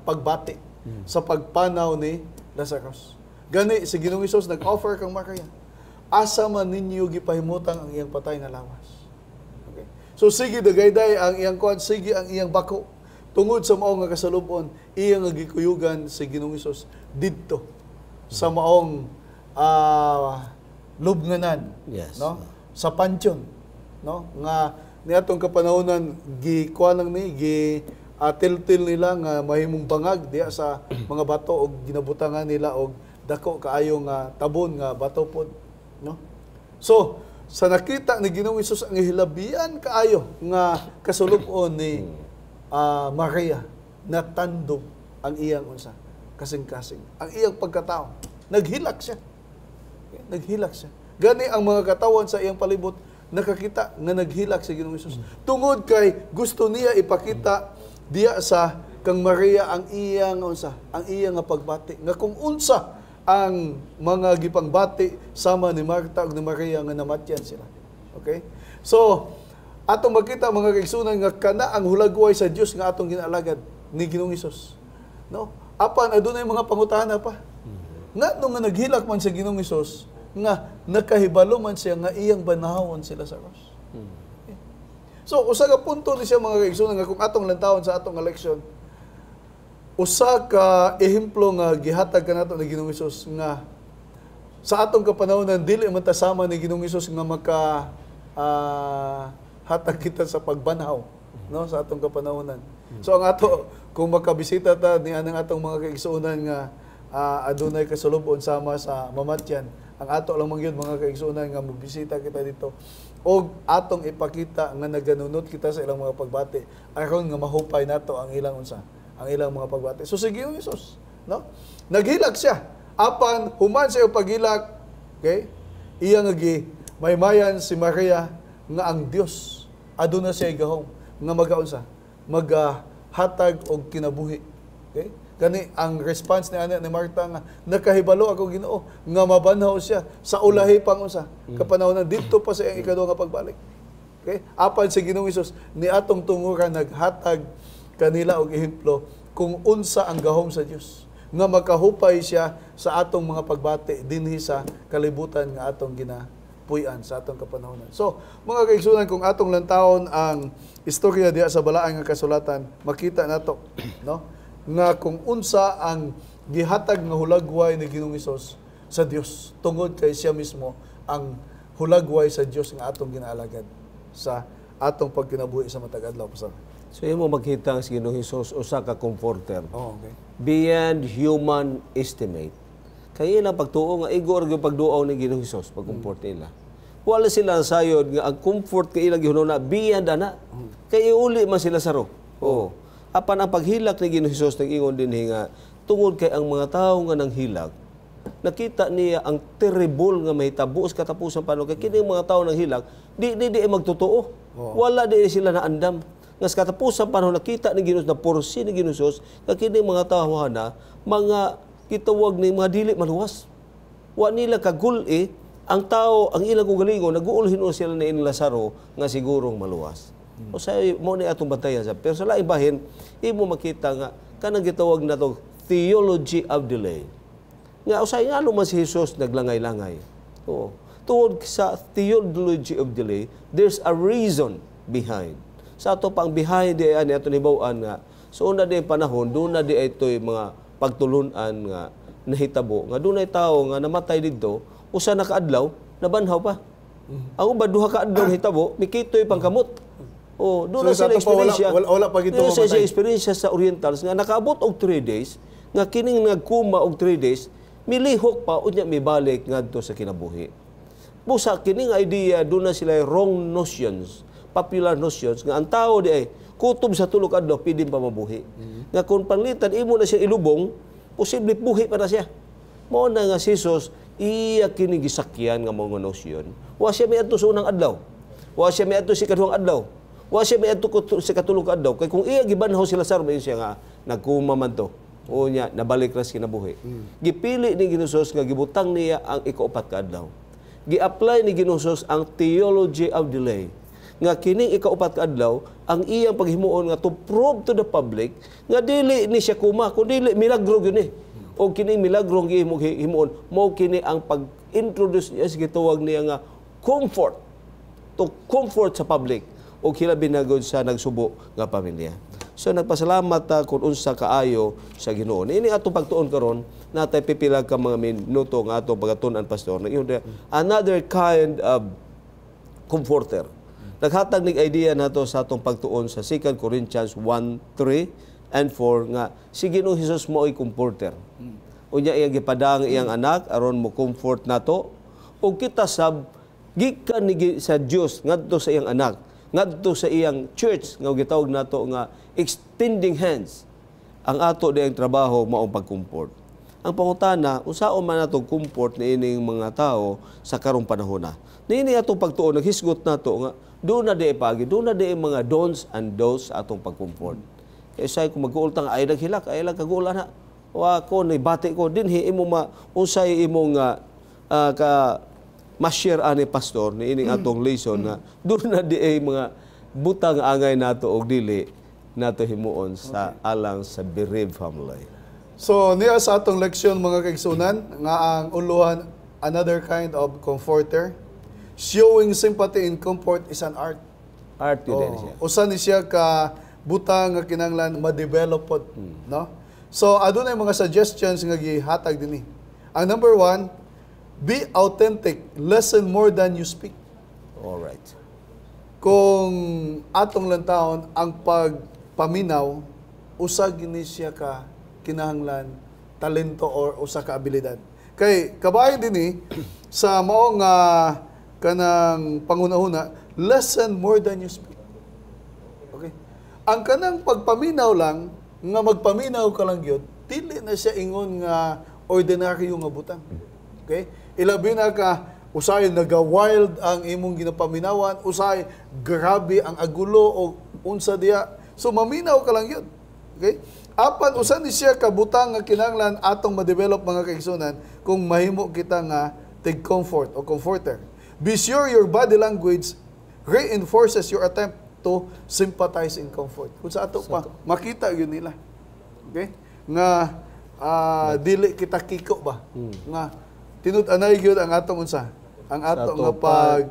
pagbati sa pagpanaw ni Lazarus. Gani si Ginoong Hesus nag-offer kang Maria. Asa man ninyo gipahimutang ang iyang patay nga lawas. Okay. So sige dagayday ang iyang kuan, sige ang iyang bako. Tungod sa mao nga kasalubon, iya nga gikuyugan si Ginoong Hesus didto sa maong lubnganan, no? Sa pansyon, no? Nga niadtong kapanahonan gikuan lang ni tiltil nila nga mahimong bangag diya sa mga bato og ginabutangan nila og dako kaayo nga tabon nga bato pod, no? So sa nakita ni Ginoong Hesus ang hilabihan kaayo nga kasulub-on ni Maria, natandog ang iyang unsa kasing-kasing, ang iyang pagkatao, naghilak siya. Okay? Naghilak siya. Gani ang mga katawan sa iyang palibot nakakita nga naghilak si Ginoong Hesus. Tungod kay gusto niya ipakita diya sa kang Maria ang iyang unsa, ang iyang nga pagbati nga kung unsa ang mga gipangbati sama ni Marta ug ni Maria nga namatyan sila. Okay? So, atong makita mga kaigsunan nga kana ang hulagway sa Dios nga atong ginalagad ni Ginoong Hesus. No? Apan adunay mga pangutana pa. Nga nga naghilak man sa Ginoong Hesus, nga nakahibalo man siya nga iyang banahon sila sa cross. Okay? So, usa ka punto ni siya mga kaigsunan nga kung atong lantawon sa atong eleksyon, usa ka ehemplo nga gihatag kanato ni Ginoong Hesus nga sa atong kapanahonan dili man ta sama ni Ginoong Hesus nga maka hatag kita sa pagbanhaw, no, sa atong kapanahonan. So ang ato kung makabisita ta ni anang atong mga kaigsuonan nga adunay kasulubon sama sa mamatyan, ang ato lang mangyud mga kaigsuonan nga mobisita kita dito og atong ipakita nga naganunot kita sa ilang mga pagbati aron nga mahupay nato ang ilang unsa, ang ilang mga pagbati. So sige yung Hesus, no? Naghilak siya. Apan human sa iyang paghilak, okay? Iya nga maymayan si Maria nga ang Dios aduna siya gahom nga magaunsa, maghatag og kinabuhi. Okay? Kani ang response ni ana ni Marta nga nakahibalo ako Ginoo nga mabanhaw siya sa ulahi pang unsa kapanahon didto pa sa iyang ikaduha nga pagbalik. Okay? Apan si Ginoong Hesus ni atong tunguran naghatag kanila og ehemplo kung unsa ang gahom sa Dios nga makahupay siya sa atong mga pagbati dinhi sa kalibutan nga atong ginapuy-an sa atong kapanahonan. So, mga kaigsunan, kung atong lantawon ang istorya diha sa balaang nga kasulatan, makita nato, no, nga kung unsa ang gihatag nga hulagway ni Ginoong Hesus sa Dios tungod kay siya mismo ang hulagway sa Dios nga atong ginaalagad sa atong pagkinabuhi sa matag adlaw. So, imo makita ang Ginoong Hesus usa ka comforter. Oh, okay. Beyond human estimate. Kaya ilang pagtuo nga igor gyud pagduaw ni Ginoong Hesus pag-comfort nila. Wala sila sayod nga ang comfort kay ilang gihunona beyond ana. Kay iuli man sila sa ro. Oh. Apan ang paghilak ni Ginoong Hesus nag-ingon dinhi nga tungod kay ang mga tawo nga nanghilak, nakita niya ang terrible nga mahitabo sa katapusan paano kay kini mga tawo nang hilak di magtotoo. Wala di sila naandam. Nga sa katapusan panahon nakita ni Ginoos na porsi ni Ginoos nga kini mga tawo na mga gitawag ni mga dili maluwas. Wa nila kagul-i ang tao ang ilang ugalingon naguulhin sila ni Lazaro nga sigurong maluwas. O sa mo ni atong bantayan sa pero sa laing bahin imo makita nga kanang gitawag nato theology of delay. Nga usay nga man si Jesus naglangay-langay. Oo. Tungod sa theology of delay, there's a reason behind. Sa ato pang behind di ani ato hibaw-an nga so una di panahon doon na di itoy mga pagtulunan nga nahitabo nga dunay tawo nga namatay didto usa na kaadlaw nabanhaw pa. Ang uban duha ka adlaw hitabo mikitoy pangkamot. Oh, doon so, na sila experience. Wala pa gito mamatay. Sa experience sa Orientals nga nakaabot og 3 days nga kining nagkuma og 3 days milihok pa unya mibalik ngadto sa kinabuhi. Busa kining idea doon na sila wrong notions, popular notions nga ang tao di ay kutob sa tulog adlaw pwede pa mabuhi. Nga kung panglitan imo na siya ilubong, posible buhi para siya. Mao na nga si Jesus iya kini gisakyan nga mga nosyon. Wa siya miadto sa unang adlaw. Wa siya miadto sa ikaduhang adlaw. Wa siya miadto sa katulog adlaw. Kay kung iya gibanhaw sila sa siya nga nagkuma man to. O nya nabalik ra sa kinabuhi. Gipili ni Ginoos nga gibutang niya ang ikaupat ka adlaw. Gi-apply ni Ginoos ang theology of delay. Nga kining ikaupat ka adlaw ang iyang paghimuon nga to prove to the public nga dili ni siya kuma kun dili milagro gyud ni. O kining milagro nga himuon mao kini ang pag-introduce niya sa gitawag niya nga comfort to comfort sa public o hilabi na gud sa nagsubo nga pamilya. So nagpasalamat kung unsa kaayo sa Ginoo. Ini atong pagtuon karon natay pipila ka mga minuto nga atong pagatun-an pastor. Another kind of comforter. Naghatag nig idea nato sa atong pagtuon sa 2 Corinthians 1:3 and 4 nga si Ginoong Hesus mao ay comforter. unya iyang gipadang iyang anak aron mo comfort nato ug kita sab gikan ni sa Dios ngadto sa iyang anak ngadto sa iyang church nga gitawag nato nga extending hands ang ato diyang trabaho mao pag-comfort. Ang pangutana unsaon man nato comfort niining mga tao sa karong panahon na. Niini atong pagtuon naghisgot nato nga do na di pagi do na di mga don'ts and don'ts sa atong pag-comfort. Kaya kung mag-uultang ay naghilak ay lang kagula na wa ko ni bati ko dinhi imo unsay imong ka ma-share ani pastor ni ining atong lesson nga doon na di ay mga butang angay nato og dili nato himuon sa alang sa bereaved family. So niya sa atong leksyon mga kaigsunan nga ang uluhan another kind of comforter. Showing sympathy and comfort is an art. Art yun siya. Usa ni siya ka butang nga kinahanglan ma-develop pod, no? So adunay mga suggestions nga gihatag dinhi. Ang number 1, be authentic, listen more than you speak. All right. Kung atong lantawon ang pagpaminaw usa gini siya ka kinahanglan talento or usa ka abilidad. Kay kabahin dinhi sa mao nga kanang pangunahuna, listen more than you speak. Okay? Ang kanang pagpaminaw lang nga magpaminaw ka lang gyud, dili na siya ingon nga ordinaryo nga butang. Okay? Ilabi na ka usay naga-wild ang imong ginapaminawan, usay grabe ang agulo o unsa diya. So maminaw ka lang yun. Okay? Apan usa ni siya ka butang nga kinahanglan atong ma-develop mga kaigsunan kung mahimo kita nga take comfort o comforter. Be sure your body language reinforces your attempt to sympathize and comfort. Kung sa ato pa makita yun nila. Okay? Nga dili kita kiko ba? Nga tinud-anay gyud ang atong unsa? Ang ato nga pag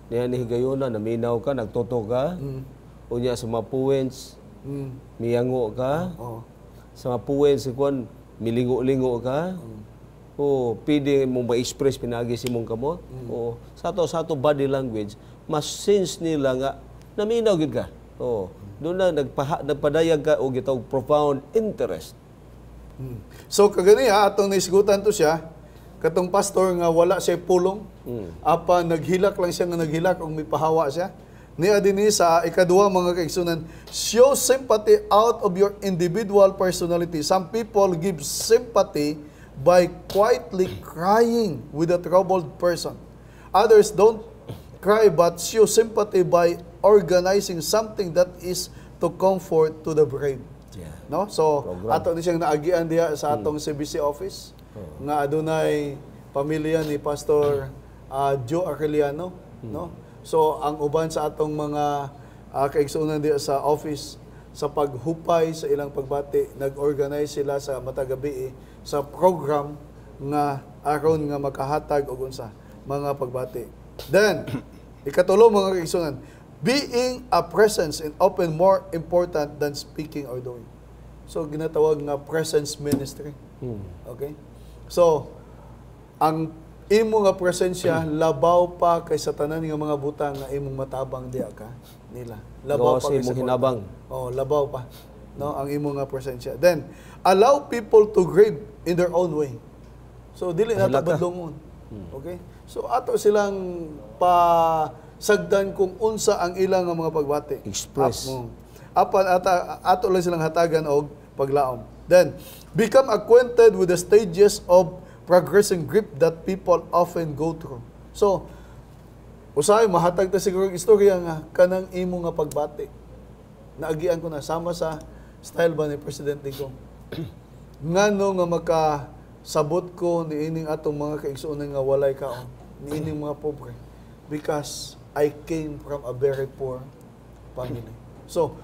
niya ni higayuna naminaw ka, nagtoto ka. Unya sa mga puwens, miyango ka. Sa mga puwens kuan milingo-lingo ka. O pwede mo ma-express pinagi si mong kamot. O sa ato body language, mas sense nila nga naminaw gyud ka. O doon na nagpadayag ka o gitawag profound interest. So kagani atong naisgutan to siya katong pastor nga wala siya pulong. Apa naghilak lang siya nga naghilak og may pahawa siya. Niya dinhi sa ikaduha mga kaigsunan, show sympathy out of your individual personality. Some people give sympathy by quietly crying with a troubled person. Others don't cry but show sympathy by organizing something that is to comfort to the brave. Yeah. No? So, ato ni siyang naagian diha sa atong CBC office nga adunay pamilya ni Pastor Joe Arellano, no? So, ang uban sa atong mga kaigsunan diha sa office sa paghupay sa ilang pagbati, nag-organize sila sa matag gabi sa program nga aron nga makahatag og unsa mga pagbati. Then, ikatulo mga kaigsunan, being a presence and open more important than speaking or doing. So ginatawag nga presence ministry. Okay? So ang imo nga presensya labaw pa kay sa tanan nga mga butang nga imong matabang diha ka nila. Labaw pa kay sa hinabang. Oh, labaw pa. No, ang imo nga presensya. Then allow people to grieve in their own way. So dili na ta badlongon. Okay? So ato silang sagdan kung unsa ang ilang nga mga pagbati. Express. Apan ato lang silang hatagan og paglaom. Then, become acquainted with the stages of progressing grief that people often go through. So, usahay mahatag ta siguro istorya nga kanang imo nga pagbati. Naagian ko na sama sa style ba ni Presidente ko. Ngano nga makasabot ko niining atong mga kaigsuonan nga walay kaon, niining mga pobre. Because I came from a very poor family. So,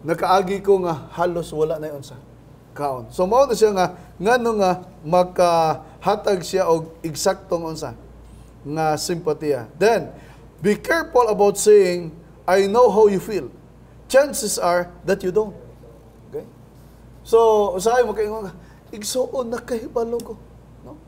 nakaagi ko nga halos wala na yon sa kaon. So, mao na siya nga ngano nga makahatag siya og eksaktong unsa nga simpatiya. Then, be careful about saying, I know how you feel. Chances are that you don't. Okay? So, usahay mo kayo nga, igsuon na kahibalo ko. No?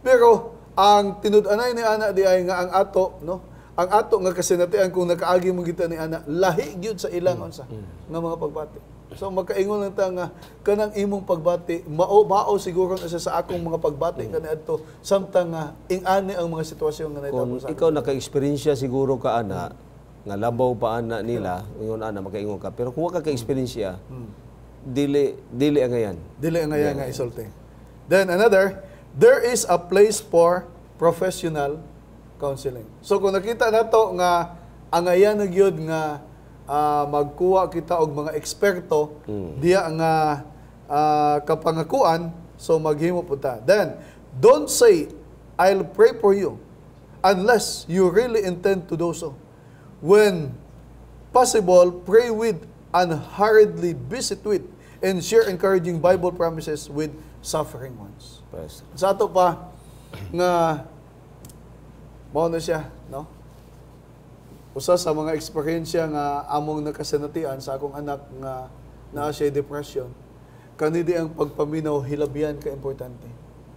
Pero, ang tinud-anay ni ana di ay nga ang ato, no? Ang ato nga kasinatian kung nakaagi mo kita ni ana, lahi gyud sa ilang unsa nga mga pagbati. So makaingon lang ta nga kanang imong pagbati mao siguro na sa akong mga pagbati kaniadto samtang nga ing-ani ang mga sitwasyon nga nahitabo Kung sa ikaw naka-eksperyensya siguro ka ana, nga labaw pa ana nila, ingon ana makaingon ka. Pero kung wala ka ka-eksperyensya, dili ang ngayon. dili ang nga isulti. Then another, there is a place for professional counseling. So kung nakita nato nga ang ayan nagyud nga magkuha kita og mga eksperto diya nga kapangakuan, so maghimo punta. Then don't say I'll pray for you unless you really intend to do so. When possible, pray with, unhurriedly visit with, and share encouraging Bible promises with suffering ones. Yes. Sa ato pa nga mao na siya, no? Usa sa mga eksperyensya nga among nakasanatian sa akong anak nga naa siya depression, kanidi ang pagpaminaw hilabihan ka importante.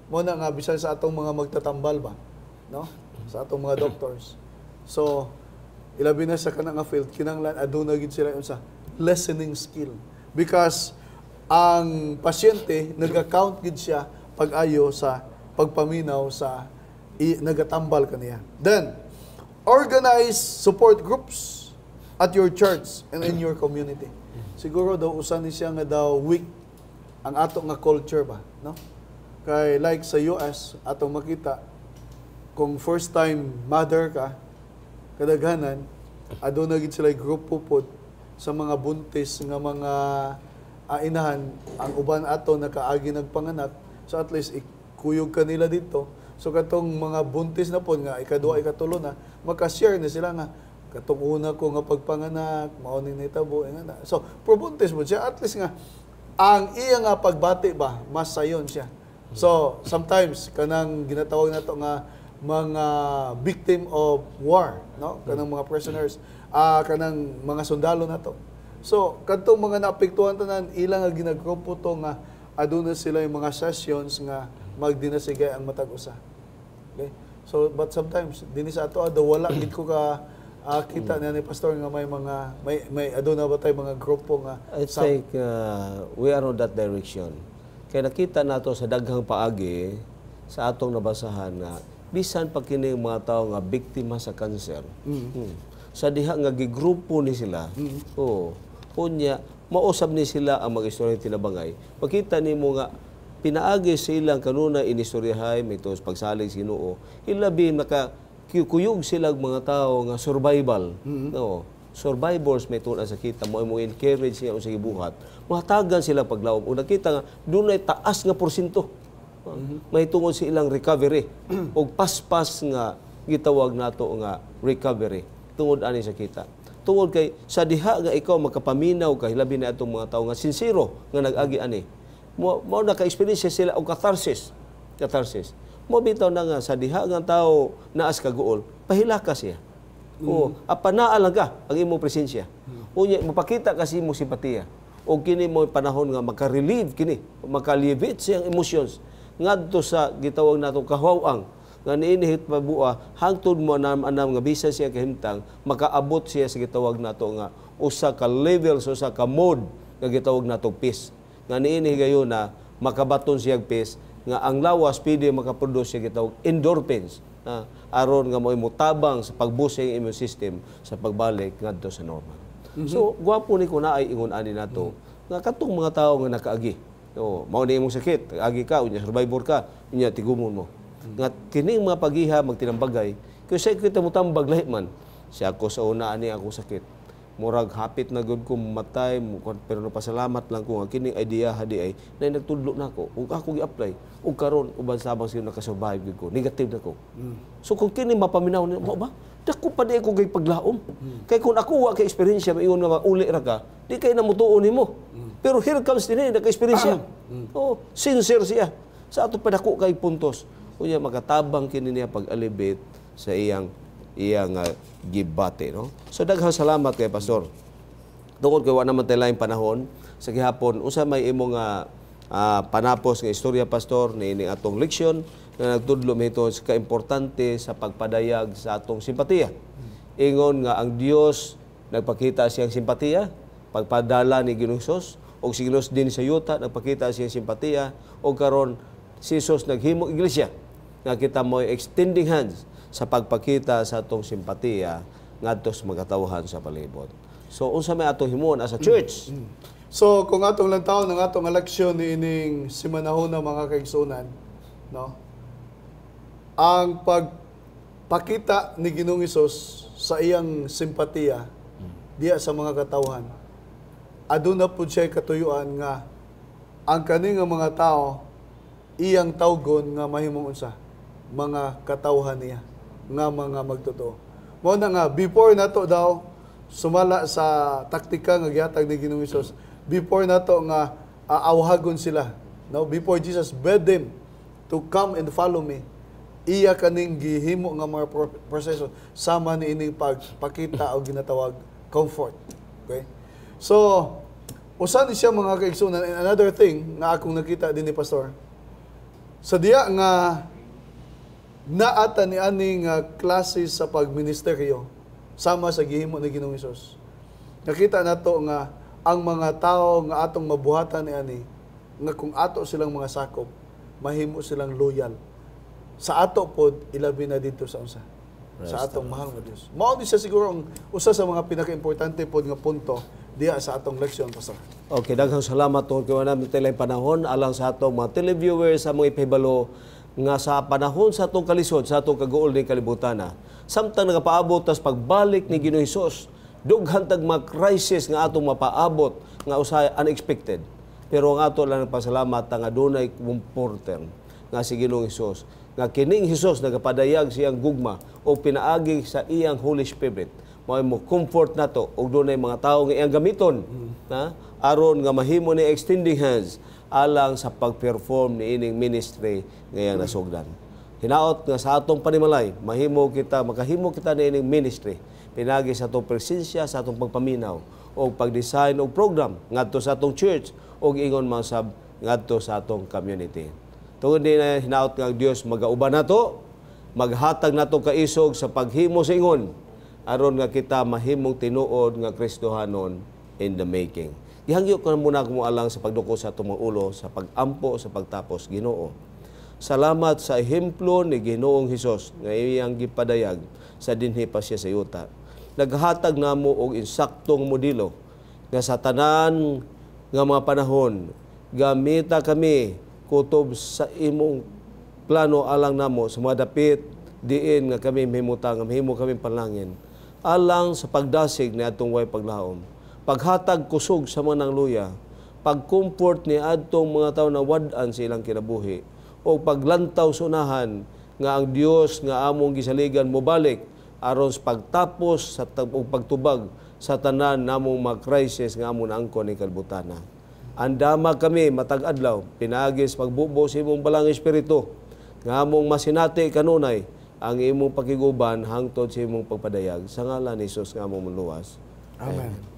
Mo na nga bisan sa atong mga magtatambal ba, no? Sa atong mga doctors. So ilabi na sa kanang nga field kinahanglan aduna gid sila unsa listening skill, because ang pasyente nag-account gid siya pag-ayo sa pagpaminaw sa nagatambal kaniya. Then organize support groups at your church and in your community. Siguro daw usan ni siya nga daw weak ang ato nga culture ba, no? Kay like sa US atong makita kung first time mother ka, kadaghanan aduna gid sila grupo pod sa mga buntis nga mga inahan, ang uban ato nakaagi nagpanganak, so at least ikuyog kanila dito. So katong mga buntis na po nga ikaduha ikatulo na maka-share na sila nga katong una ko nga pagpanganak mao ning nahitabo nga. So pro buntis mo siya, at least nga ang iya nga pagbati ba mas sayon siya. So sometimes kanang ginatawag nato nga mga victim of war, no? Kanang mga prisoners, kanang mga sundalo nato. So kadtong mga naapektuhan tanan ilang nga ginagrupo to nga aduna sila yung mga sessions nga magdinasigay ang matag usa. Okay? So but sometimes dinhi sa ato wala gid ko ka kita ni pastor nga may aduna ba tay mga grupo nga I think we are on that direction. Kaya nakita nato sa daghang paagi sa atong nabasahan nga bisan pa kini mga tawo nga biktima sa cancer. Sa diha nga gigrupo ni sila. Unya mausab ni sila ang mag-istorya tinabangay. Makita nimo nga pinaagi sa ilang kanuna inistoryahay may tos pagsalig Ginoo. Ilabi kuyog sila mga tao nga survival. No. Survivors may tuna sa kita mo encourage siya sa gibuhat. Mahatagan sila paglaom. O nakita nga dunay taas nga porsyento. May tungod sa ilang recovery og paspas nga gitawag nato nga recovery tungod ani sa kita. Tungod kay sa diha nga ikaw makapaminaw kay labi na atong mga tawo nga sincero nga nag-agi ani. Mo naka-experience sila og catharsis. Mo bitaw na nga sa diha nga tawo naas kaguol, pahilaka siya. Apanaa lang ka ang imong presensya. Unya mapakita kasi imong simpatiya. O kini mo panahon nga maka-relieve kini, maka-alleviate siyang emotions ngadto sa gitawag natong kahawang nga niinihit pabua hangtod mo anam nga bisan siya kahimtang makaabot siya sa gitawag nato nga usa ka levels, usa ka mode nga gitawag nato peace. Nga niini gayon na makabaton siya peace nga ang lawas pwede makaproduce siya gitawag endorphins na aron nga mo'y mutabang sa pagbusing immune system sa pagbalik ngadto sa normal. So gwapo ni ko na ay ingon ani nato nga katong mga tawo nga nakaagi. Mao ni imong sakit, agi ka unya survivor ka, unya tigumon mo. Nga kining mga pagiha magtinambagay, kay sa kita mo tambag lahi man. Siya ako sa una ani ako sakit. Murag hapit na gud ko matay, pero napasalamat lang ko nga kining idea hadi ay na nagtudlo nako ug ako gi-apply ug karon uban sabang sila nakasurvive ko, negative na ko. So kung kini mapaminaw ni mo ba? Dako pa di ko kay paglaom. Kay kung ako wa kay experience maingon nga uli ra ka, di kay namutuon nimo. Pero here comes din naka-experience siya. Sincere siya. Sa ato padako kay puntos. Unya makatabang kini niya pag-elevate sa iyang gibate, no? So daghang salamat kay pastor. Tungod kay wa naman tay laing panahon sa gihapon usa may imong panapos nga istorya pastor niini atong leksyon na nagtudlo mito sa kaimportante sa pagpadayag sa atong simpatiya. Ingon nga ang Dios nagpakita siyang simpatiya pagpadala ni Ginoong Hesus o siglos din sa yuta nagpakita siyang simpatiya o karon si Jesus naghimo iglesia nga kita mo extending hands sa pagpakita sa atong simpatiya ngadto sa mga tawhan sa palibot. So unsa may atong himuon as a church? So kung atong lantaw ng atong eleksyon ni ining simanahon na mga kaigsunan, no? Ang pagpakita ni Ginoong Hesus sa iyang simpatiya diya sa mga katawhan, aduna pud siya katuyuan nga ang kani nga mga tao iyang tawgon nga mahimong unsa mga katawhan niya nga mga magtotoo. Mao na nga before nato daw sumala sa taktika nga gihatag ni Ginoong Hesus, before nato nga awhagon sila, no, before Jesus bid them to come and follow me, iya kaning gihimo nga mga proseso sama ni ining pagpakita o ginatawag comfort. Okay? So, usa ni siya mga kaigsunan. And another thing nga akong nakita din ni Pastor, sa diya nga naata ni aning klase sa pagministeryo sama sa gihimo ni Ginoong Hesus. Nakita nato nga ang mga tao nga atong mabuhatan ni ani nga kung ato silang mga sakop, mahimo silang loyal sa ato pod ilabi na dito sa unsa sa atong mahal nga Dios. Mao di siya siguro ang usa sa mga pinaka-importante pod nga punto diha sa atong leksyon, Pastor. Okay, daghang salamat tungod kay namin tilay panahon alang sa atong mga televiewers sa mga ipahibalo nga sa panahon sa atong kalisod, sa atong kaguol ning kalibutan. Samtang nagapaabot tas pagbalik ni Ginoong Hesus, dughan tag mga crisis nga atong mapaabot nga usahay unexpected. Pero ang ato lang pasalamat nga dunay comforter nga si Ginoong Hesus, nga kining Hesus nagapadayag siyang gugma o pinaagi sa iyang Holy Spirit. Mao mo comfort nato og dunay mga tawo nga iyang gamiton na aron nga mahimo ni extending hands alang sa pag-perform ni ining ministry nga iyang nasugdan. Hinaot nga sa atong panimalay, makahimo kita ni ining ministry pinagi sa atong presensya, sa atong pagpaminaw o pag-design og program ngadto sa atong church o ingon man sab ngadto sa atong community. Tungod din na hinaot nga Dios magauban nato, maghatag nato kaisog sa paghimo sa ingon aron nga kita mahimong tinuod nga Kristohanon in the making. Ihangyo ko na muna kung alang sa pagduko sa atong mga ulo sa pagampo sa pagtapos Ginoo. Salamat sa ehemplo ni Ginoong Hesus nga iyang gipadayag sa dinhi pa siya sa yuta. Naghatag namo og insaktong modelo nga sa tanan nga mga panahon gamita kami kutob sa imong plano alang namo sa mga dapit diin nga kami mahimutang mahimo kami panlangin alang sa pagdasig ni atong way paglaom, paghatag kusog sa manang luya, pag-comfort ni adtong mga tawo na wad-an sa ilang kinabuhi o paglantaw sunahan nga ang Dios nga among gisaligan mobalik aron sa pagtapos sa pagtubag sa tanan namong mga crisis nga among naangkon ni kalbutana. Andama kami matag adlaw pinaagis pagbubo sa imong balang espiritu nga among masinati kanunay ang imong pakiguban hangtod sa imong pagpadayag sa ngalan ni Jesus nga among luwas. Amen.